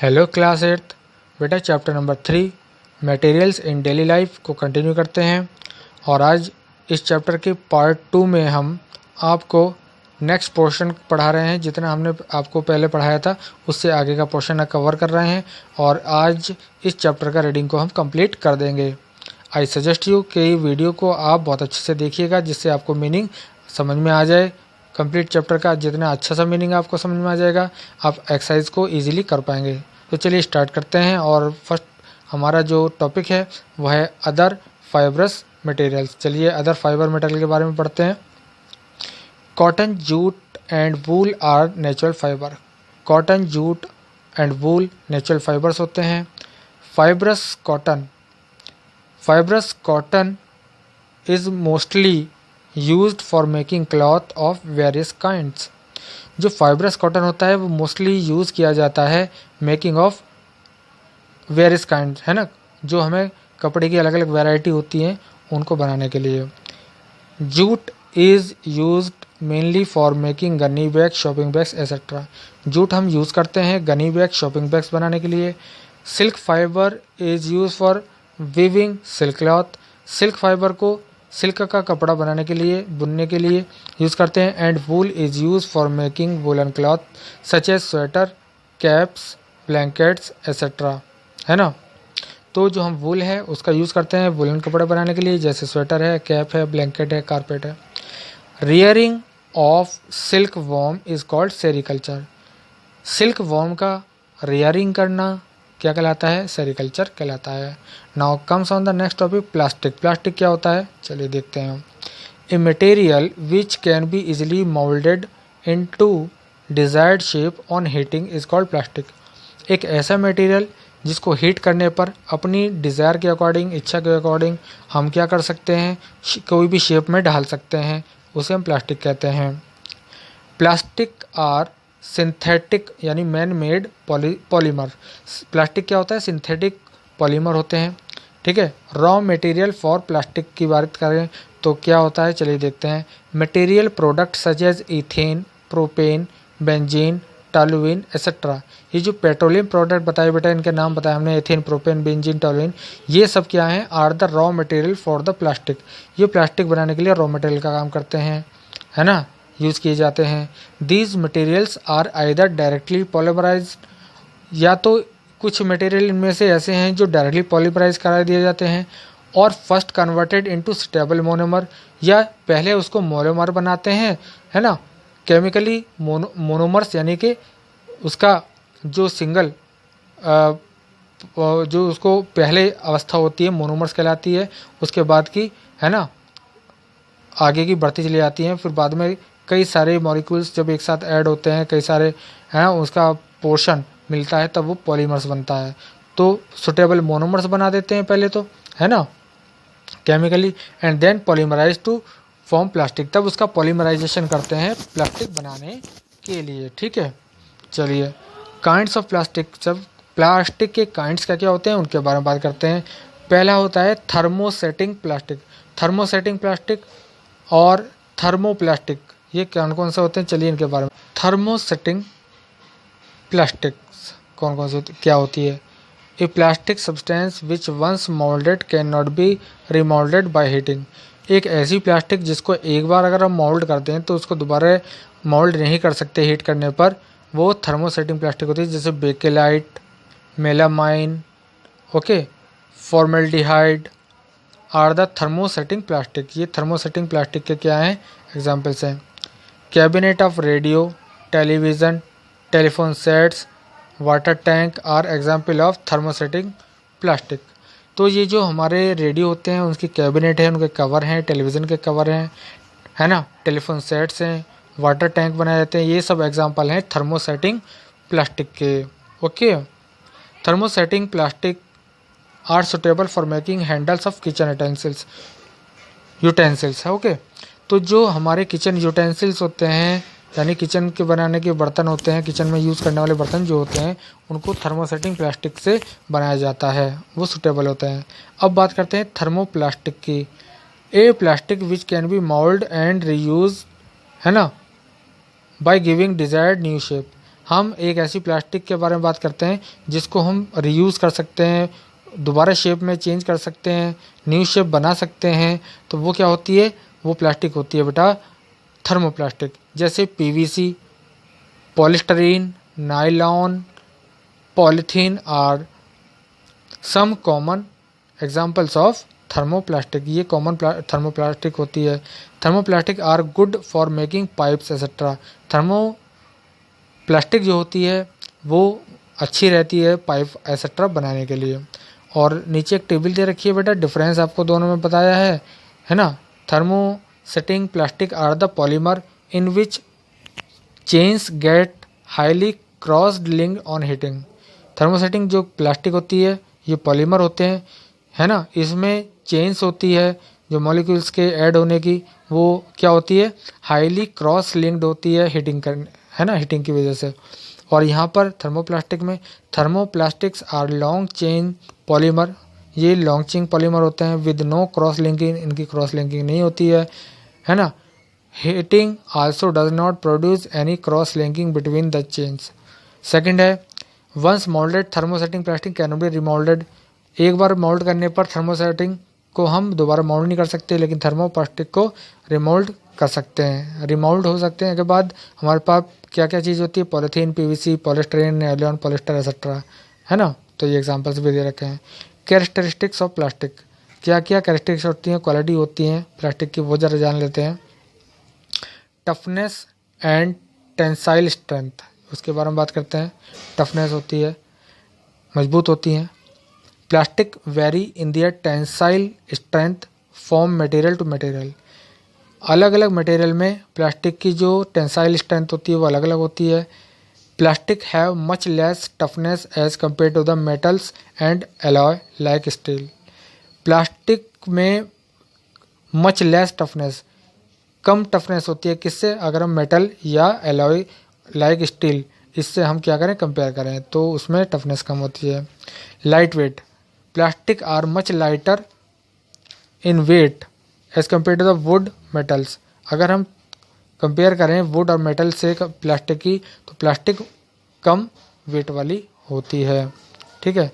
Hello class eighth बेटा, chapter number 3 materials in daily life को continue करते हैं। और आज इस चैप्टर के पार्ट 2 में हम आपको नेक्स्ट पोर्शन पढ़ा रहे हैं। जितना हमने आपको पहले पढ़ाया था उससे आगे का पोर्शन कवर कर रहे हैं और आज इस चैप्टर का रीडिंग को हम कंप्लीट कर देंगे। आई सजेस्ट यू कि वीडियो को आप बहुत अच्छे से देखिएगा जिससे आपको मीनिंग समझ में आ जाए। कंप्लीट चैप्टर का जितना अच्छा सा मीनिंग आपको समझ में आ जाएगा, आप एक्सरसाइज को ईजिली कर पाएंगे। तो चलिए स्टार्ट करते हैं। और फर्स्ट हमारा जो टॉपिक है वह है अदर फाइबरस मटेरियल्स। चलिए अदर फाइबर मटेरियल के बारे में पढ़ते हैं। Cotton, jute and wool are natural fibre. Cotton, jute and wool natural fibres होते हैं। Fibrous cotton, fibrous cotton is mostly used for making cloth of various kinds. जो fibrous cotton होता है वो मोस्टली यूज़ किया जाता है मेकिंग ऑफ वेरियस काइंड, है ना, जो हमें कपड़े की अलग अलग वैरायटी होती हैं उनको बनाने के लिए। Jute is used mainly for making gunny bag, shopping bags etcetera. Jute हम यूज़ करते हैं गनी बैग, शॉपिंग बैग्स बनाने के लिए। Silk fibre is use for weaving silk cloth. Silk fibre को सिल्क का कपड़ा बनाने के लिए, बुनने के लिए यूज़ करते हैं। And wool is use for making woollen cloth such as sweater, caps, blankets etcetera, है ना। तो जो हम वूल है उसका यूज़ करते हैं वूलन कपड़े बनाने के लिए, जैसे स्वेटर है, कैप है, ब्लैंकेट है, कारपेट है। Rearing of silk worm is called sericulture. Silk worm का रियरिंग करना क्या कहलाता है? सेरिकल्चर कहलाता है। Now comes on the next topic, plastic. Plastic क्या होता है चलिए देखते हैं। A material which can be easily moulded into desired shape on heating is called plastic. एक ऐसा मटेरियल जिसको हीट करने पर अपनी डिज़ायर के अकॉर्डिंग, इच्छा के अकॉर्डिंग हम क्या कर सकते हैं, कोई भी शेप में ढाल सकते हैं, उसे हम प्लास्टिक कहते हैं। प्लास्टिक आर सिंथेटिक यानी मैन मेड पॉलीमर। प्लास्टिक क्या होता है? सिंथेटिक पॉलीमर होते हैं, ठीक है। रॉ मटेरियल फॉर प्लास्टिक की बात करें तो क्या होता है चलिए देखते हैं। Material product such as ethane, propane, benzene, toluene etcetera. ये जो पेट्रोलियम प्रोडक्ट बताए बेटा, इनके नाम बताए हमने, एथेन, प्रोपेन, बेंजीन, टॉलुइन, ये सब क्या हैं? Are the raw material for the plastic. ये प्लास्टिक बनाने के लिए रॉ मटेरियल का काम करते हैं, है ना, यूज़ किए जाते हैं। These materials are either directly polymerise, या तो कुछ मटेरियल इनमें से ऐसे हैं जो डायरेक्टली पॉलीमराइज करा दिए जाते हैं, और first converted into stable monomer, या पहले उसको मोनोमर बनाते हैं, है ना, केमिकली मोनोमर्स, यानी कि उसका जो सिंगल जो उसको पहले अवस्था होती है मोनोमर्स कहलाती है, उसके बाद की, है ना, आगे की बढ़ती चली जाती हैं। फिर बाद में कई सारे मॉलिक्यूल्स जब एक साथ ऐड होते हैं, कई सारे, है ना, उसका पोर्शन मिलता है, तब वो पॉलीमर्स बनता है। तो सुटेबल मोनोमर्स बना देते हैं पहले तो, है ना, chemically, and then polymerise to form plastic. तब उसका पॉलीमराइजेशन करते हैं प्लास्टिक बनाने के लिए, ठीक है। चलिए काइंड्स ऑफ प्लास्टिक। जब प्लास्टिक के काइंड्स क्या क्या होते हैं उनके बारे में बात करते हैं। पहला होता है थर्मोसेटिंग प्लास्टिक। थर्मोसेटिंग प्लास्टिक और थर्मोप्लास्टिक, ये कौन कौन से होते हैं चलिए इनके बारे में। थर्मोसेटिंग प्लास्टिक्स कौन कौन से क्या होती है? A plastic substance which once moulded can not be remoulded by heating. एक ऐसी प्लास्टिक जिसको एक बार अगर हम मोल्ड करते हैं तो उसको दोबारा मोल्ड नहीं कर सकते हीट करने पर, वो थर्मोसेटिंग प्लास्टिक होती है। जैसे Bakelite, melamine, okay, formaldehyde are the thermosetting plastic. ये थर्मोसेटिंग प्लास्टिक के क्या हैं? एग्जाम्पल्स हैं। Cabinet of radio, television, telephone sets, water tank are example of thermosetting plastic. तो ये जो हमारे रेडियो होते हैं उनकी कैबिनेट है, उनके कवर हैं, टेलीविज़न के कवर हैं, है ना, टेलीफोन सेट्स हैं, वाटर टैंक बनाए जाते हैं, ये सब एग्जाम्पल हैं थर्मोसेटिंग प्लास्टिक के, okay. Thermosetting plastic are suitable for making handles of kitchen utensils है, ओके। तो जो हमारे किचन यूटेंसिल्स होते हैं, यानी किचन के बनाने के बर्तन होते हैं, किचन में यूज़ करने वाले बर्तन जो होते हैं उनको थर्मोसेटिंग प्लास्टिक से बनाया जाता है, वो सुटेबल होते हैं। अब बात करते हैं थर्मोप्लास्टिक की। A plastic which can be mould and reuse, है ना, by giving desired new shape. हम एक ऐसी प्लास्टिक के बारे में बात करते हैं जिसको हम रीयूज़ कर सकते हैं, दोबारा शेप में चेंज कर सकते हैं, न्यू शेप बना सकते हैं। तो वो क्या होती है, वो प्लास्टिक होती है बेटा थर्मोप्लास्टिक। जैसे PVC, polystyrene, nylon, polythene are some common examples of thermoplastic. ये कॉमन थर्मोप्लास्टिक होती है। Thermoplastic are good for making pipes etcetera. Thermoplastic जो होती है वो अच्छी रहती है पाइप एक्सेट्रा बनाने के लिए। और नीचे एक टेबल दे रखी है बेटा, डिफरेंस आपको दोनों में बताया है ना। Thermosetting plastic are the polymer in which chains get highly crossed linked on heating. Thermosetting जो प्लास्टिक होती है ये पॉलीमर होते हैं, है ना। इसमें चेन्स होती है जो मॉलिक्यूल्स के ऐड होने की, वो क्या होती है, हाईली क्रॉस लिंक्ड होती है हीटिंग कर, है ना, हीटिंग की वजह से। और यहाँ पर थर्मोप्लास्टिक में thermoplastics are long chain polymer. ये लॉन्ग चेन पॉलीमर होते हैं विद नो क्रॉस लिंकिंग, इनकी क्रॉस लिंकिंग नहीं होती है ना। Heating also does not produce any cross linking between the chains. Second है once moulded thermosetting plastic can be remoulded. एक बार मोल्ड करने पर थर्मोसेटिंग को हम दोबारा मोल्ड नहीं कर सकते, लेकिन थर्मोप्लास्टिक को रिमोल्ड कर सकते हैं। रिमोल्ड हो सकते हैं के बाद हमारे पास क्या क्या चीज़ होती है, polythene, PVC, polystyrene, nylon, polyester etcetera, है ना। तो ये एग्जांपल्स भी दे रखे हैं। कैरेक्टरिस्टिक्स ऑफ प्लास्टिक, क्या क्या कैरेक्टरिस्टिक्स होती हैं, क्वालिटी होती हैं प्लास्टिक की, वो ज़रा जान लेते हैं। टफनेस एंड टेंसाइल स्ट्रेंथ, उसके बारे में बात करते हैं। टफनेस होती है, मजबूत होती हैं। Plastic very in their tensile strength from material to material. अलग अलग मटेरियल में प्लास्टिक की जो टेंसाइल स्ट्रेंथ होती है वो अलग अलग होती है। Plastic have much less toughness as compare to the metals and alloy like steel. Plastic में मच लेस टफनेस, कम टफनेस होती है किससे, अगर हम मेटल या एलॉय लाइक स्टील इससे हम क्या करें, कंपेयर करें, तो उसमें टफनेस कम होती है। Light weight, plastic are much lighter in weight as compare to the wood metals. अगर हम कंपेयर करें वुड और मेटल से प्लास्टिक की, तो प्लास्टिक कम वेट वाली होती है, ठीक है।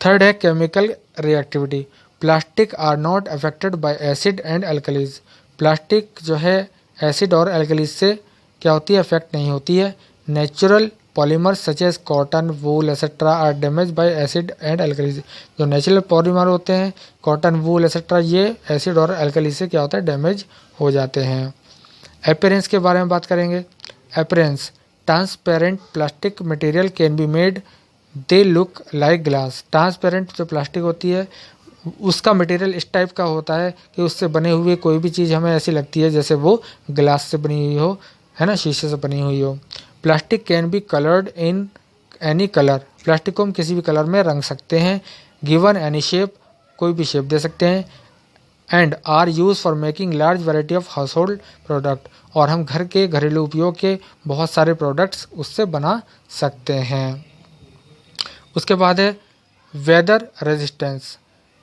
थर्ड है chemical reactivity, plastic are not affected by acid and alkalis. Plastic जो है एसिड और एल्कलीज से क्या होती है, अफेक्ट नहीं होती है। Natural polymer such as cotton, wool etcetera are damage by acid and alkalis. जो नेचुरल पॉलीमर होते हैं कॉटन, वूल एक्सेट्रा, ये एसिड और एल्कलीज से क्या होता है, डैमेज हो जाते हैं। अपीयरेंस के बारे में बात करेंगे। Appearance, transparent plastic material can be made they look like glass. Transparent जो प्लास्टिक होती है उसका मटेरियल इस टाइप का होता है कि उससे बने हुए कोई भी चीज़ हमें ऐसी लगती है जैसे वो ग्लास से बनी हुई हो, है ना, शीशे से बनी हुई हो। Plastic can be coloured in any colour, plastic को हम किसी भी कलर में रंग सकते हैं। गिवन एनी शेप, कोई भी शेप दे सकते हैं। And are use for making large variety of household product, और हम घर के घरेलू उपयोग के बहुत सारे प्रोडक्ट्स उससे बना सकते हैं। उसके बाद है weather resistance,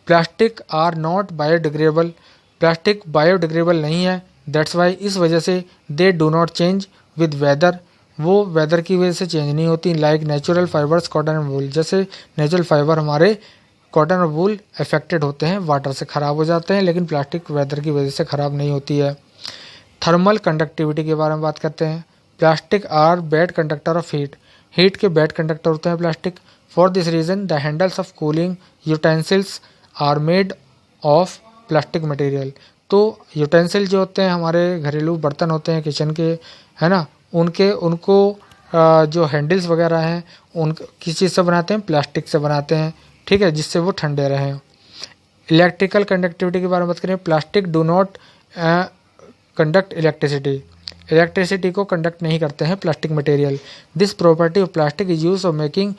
plastic are not biodegradable. Plastic biodegradable नहीं है, दैट्स वाई, इस वजह से they do not change with weather, वो वेदर की वजह से चेंज नहीं होती। Like natural fibres cotton and wool, जैसे नेचुरल फाइबर हमारे कॉटन और वूल अफेक्टेड होते हैं, वाटर से ख़राब हो जाते हैं, लेकिन प्लास्टिक वेदर की वजह से ख़राब नहीं होती है। थर्मल कंडक्टिविटी के बारे में बात करते हैं। Plastic are bad conductor of heat, heat के बैड कंडक्टर होते हैं plastic. For this reason the handles of cooling utensils are made of plastic material. तो यूटेंसिल जो होते हैं हमारे घरेलू बर्तन होते हैं किचन के, है ना, उनको जो हैंडल्स वगैरह हैं उन किस चीज़ से बनाते हैं, प्लास्टिक से बनाते हैं, ठीक है, जिससे वो ठंडे रहें। इलेक्ट्रिकल कंडक्टिविटी के बारे में बात करें। Plastic do not conduct electricity, electricity को कंडक्ट नहीं करते हैं plastic material. This property of plastic is use of making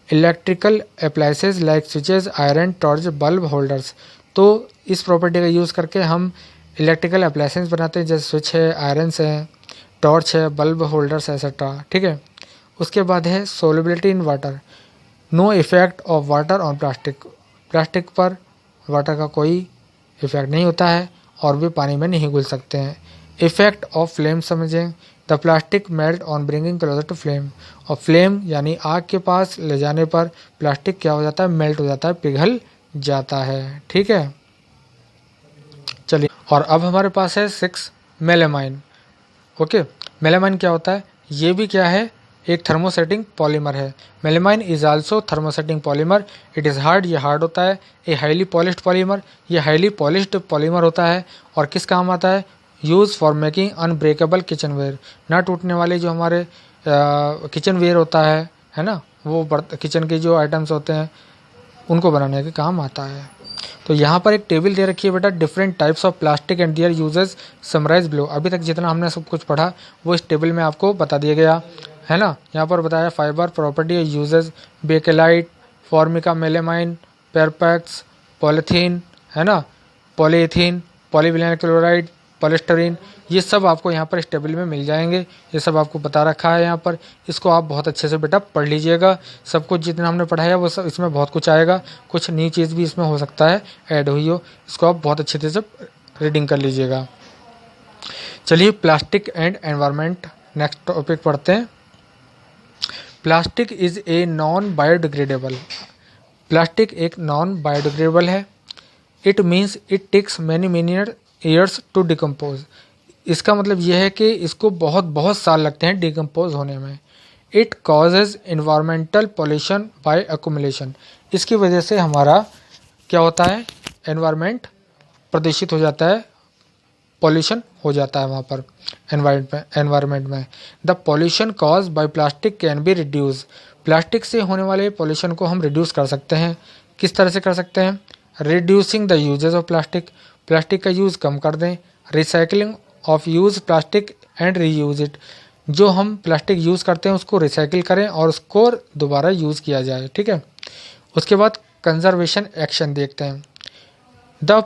electrical appliances like switches, iron, torch, bulb holders. तो इस प्रॉपर्टी का यूज़ करके हम इलेक्ट्रिकल अप्लायंसेज बनाते हैं, जैसे स्विच है, आयरन्स हैं, टॉर्च है, बल्ब होल्डर्स एक्सेट्रा, ठीक है। उसके बाद है solubility in water, no effect of water on plastic, plastic पर वाटर का कोई इफेक्ट नहीं होता है और वे पानी में नहीं घुल सकते हैं। इफेक्ट ऑफ फ्लेम समझें, the plastic melt on bringing closer to flame, और फ्लेम यानी आग के पास ले जाने पर प्लास्टिक क्या हो जाता है, मेल्ट हो जाता है, पिघल जाता है। ठीक है, चलिए, और अब हमारे पास है 6 मेलामाइन। ओके, मेलामाइन क्या होता है, ये भी क्या है, एक थर्मोसेटिंग पॉलीमर है। Melamine is also thermosetting polymer, it is hard, ये हार्ड होता है। ए हाईली पॉलिश्ड पॉलीमर, ये हाईली पॉलिश्ड पॉलीमर होता है। और किस काम आता है, use for making unbreakable kitchen ware, ना टूटने वाले जो हमारे किचन वेयर होता है ना, वो किचन के जो आइटम्स होते हैं उनको बनाने के काम आता है। तो यहाँ पर एक टेबल दे रखी है बेटा, different types of plastic and their uses summarise below. अभी तक जितना हमने सब कुछ पढ़ा वो इस टेबल में आपको बता दिया गया है ना। यहाँ पर बताया fibre, property, uses, bakelite, Formica, melamine, perspex, polythene है ना, पॉलीथीन, पॉलीविनाइल क्लोराइड, पॉलिस्टरीन, ये सब आपको यहाँ पर इस टेबल में मिल जाएंगे। ये सब आपको बता रखा है यहाँ पर, इसको आप बहुत अच्छे से बेटा पढ़ लीजिएगा। सब कुछ जितना हमने पढ़ाया वो सब इसमें बहुत कुछ आएगा, कुछ नई चीज़ भी इसमें हो सकता है ऐड हुई हो, इसको आप बहुत अच्छे से रीडिंग कर लीजिएगा। चलिए, plastic and environment, next topic पढ़ते हैं। Plastic is a non biodegradable, plastic एक नॉन बायोडिग्रेडेबल है। It means it takes many years to decompose, इसका मतलब यह है कि इसको बहुत साल लगते हैं डिकम्पोज होने में। It causes environmental pollution by accumulation, इसकी वजह से हमारा क्या होता है, एनवायरनमेंट प्रदूषित हो जाता है, पॉल्यूशन हो जाता है वहाँ पर एनवायरनमेंट में। The pollution cause by plastic can be reduce, plastic से होने वाले पॉल्यूशन को हम रिड्यूस कर सकते हैं। किस तरह से कर सकते हैं, reducing the uses of plastic, plastic का यूज़ कम कर दें। Recycling of use plastic and reuse it, जो हम प्लास्टिक यूज़ करते हैं उसको रिसाइकिल करें और उसको दोबारा यूज़ किया जाए। ठीक है, उसके बाद कंजर्वेशन एक्शन देखते हैं। The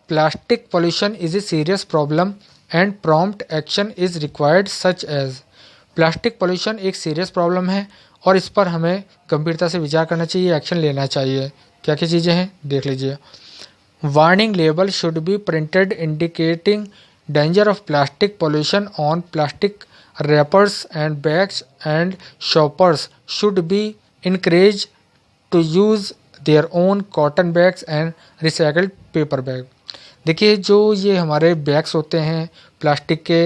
plastic pollution is a serious problem and prompt action is required such as, plastic pollution एक सीरियस प्रॉब्लम है और इस पर हमें गंभीरता से विचार करना चाहिए, एक्शन लेना चाहिए। क्या क्या चीज़ें हैं देख लीजिए। Warning label should be printed indicating danger of plastic pollution on plastic wrappers and bags, and shoppers should be encouraged to use their own cotton bags and recycled paper bag। देखिए, जो ये हमारे बैग्स होते हैं plastic के,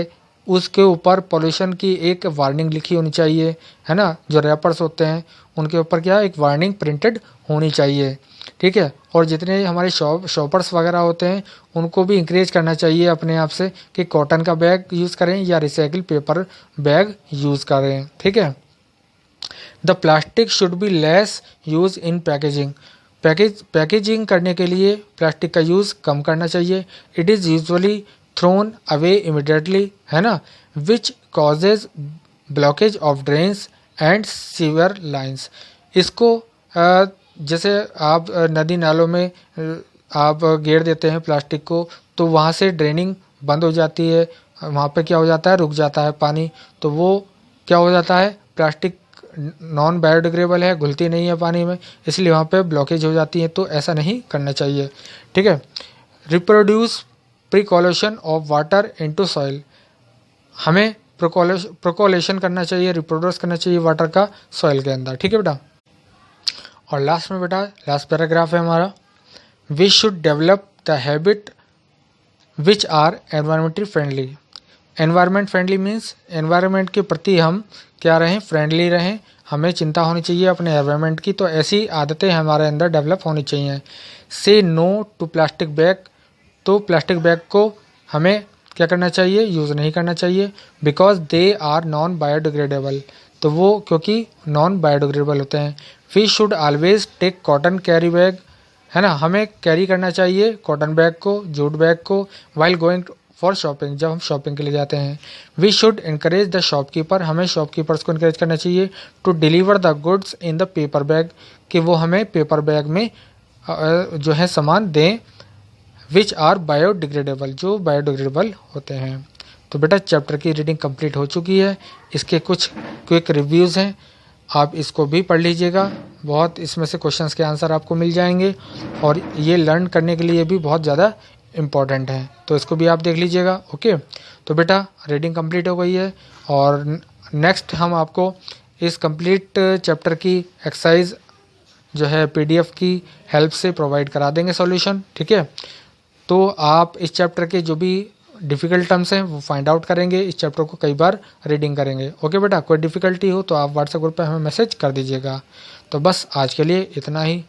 उसके ऊपर pollution की एक वार्निंग लिखी होनी चाहिए, है ना। जो रैपर्स होते हैं उनके ऊपर क्या एक वार्निंग प्रिंटेड होनी चाहिए। ठीक है, और जितने हमारे शॉपर्स वगैरह होते हैं उनको भी इंकरेज करना चाहिए अपने आप से कि कॉटन का बैग यूज़ करें या रिसाइकिल पेपर बैग यूज़ करें। ठीक है, the plastic should be less use in packaging, packaging करने के लिए प्लास्टिक का यूज़ कम करना चाहिए। It is usually thrown away immediately, है ना, which causes blockage of drains and sewer lines. इसको जैसे आप नदी नालों में आप गेर देते हैं प्लास्टिक को, तो वहाँ से ड्रेनिंग बंद हो जाती है, वहाँ पे क्या हो जाता है, रुक जाता है पानी, तो वो क्या हो जाता है, प्लास्टिक नॉन बायोडिग्रेडेबल है, घुलती नहीं है पानी में, इसलिए वहाँ पे ब्लॉकेज हो जाती है। तो ऐसा नहीं करना चाहिए। ठीक है, reproduce percolation of water into soil, हमें प्रिकॉलेशन करना चाहिए, रिप्रोड्यूस करना चाहिए वाटर का सॉइल के अंदर। ठीक है बेटा, और लास्ट में बेटा लास्ट पैराग्राफ है हमारा, we should develop the habit which are environmentally friendly. Environment friendly means environment के प्रति हम क्या रहें, फ्रेंडली रहें, हमें चिंता होनी चाहिए अपने एनवायरमेंट की। तो ऐसी आदतें हमारे अंदर डेवलप होनी चाहिए। Say no to plastic bag, तो प्लास्टिक बैग को हमें क्या करना चाहिए, यूज़ नहीं करना चाहिए। Because they are non biodegradable, तो वो क्योंकि नॉन बायोडिग्रेडेबल होते हैं। We should always take cotton carry bag, है ना, हमें कैरी करना चाहिए कॉटन बैग को, जूट बैग को, वाइल गोइंग फॉर शॉपिंग, जब हम शॉपिंग के लिए जाते हैं। We should encourage the shopkeeper, हमें शॉपकीपर्स को इनकरेज करना चाहिए to deliver the goods in the paper bag, कि वो हमें पेपर बैग में जो है सामान दें, विच आर बायोडिग्रेडेबल, जो बायोडिग्रेडेबल होते हैं। तो बेटा चैप्टर की रीडिंग कंप्लीट हो चुकी है, इसके कुछ क्विक रिव्यूज़ हैं, आप इसको भी पढ़ लीजिएगा, बहुत इसमें से क्वेश्चंस के आंसर आपको मिल जाएंगे और ये लर्न करने के लिए भी बहुत ज़्यादा इम्पॉर्टेंट है, तो इसको भी आप देख लीजिएगा। ओके, तो बेटा रीडिंग कंप्लीट हो गई है और नेक्स्ट हम आपको इस कंप्लीट चैप्टर की एक्सरसाइज जो है पीडीएफ की हेल्प से प्रोवाइड करा देंगे सॉल्यूशन। ठीक है, तो आप इस चैप्टर के जो भी डिफ़िकल्ट टर्म्स हैं वो फाइंड आउट करेंगे, इस चैप्टर को कई बार रीडिंग करेंगे। ओके बेटा, कोई डिफ़िकल्टी हो तो आप व्हाट्सएप ग्रुप पे हमें मैसेज कर दीजिएगा। तो बस आज के लिए इतना ही।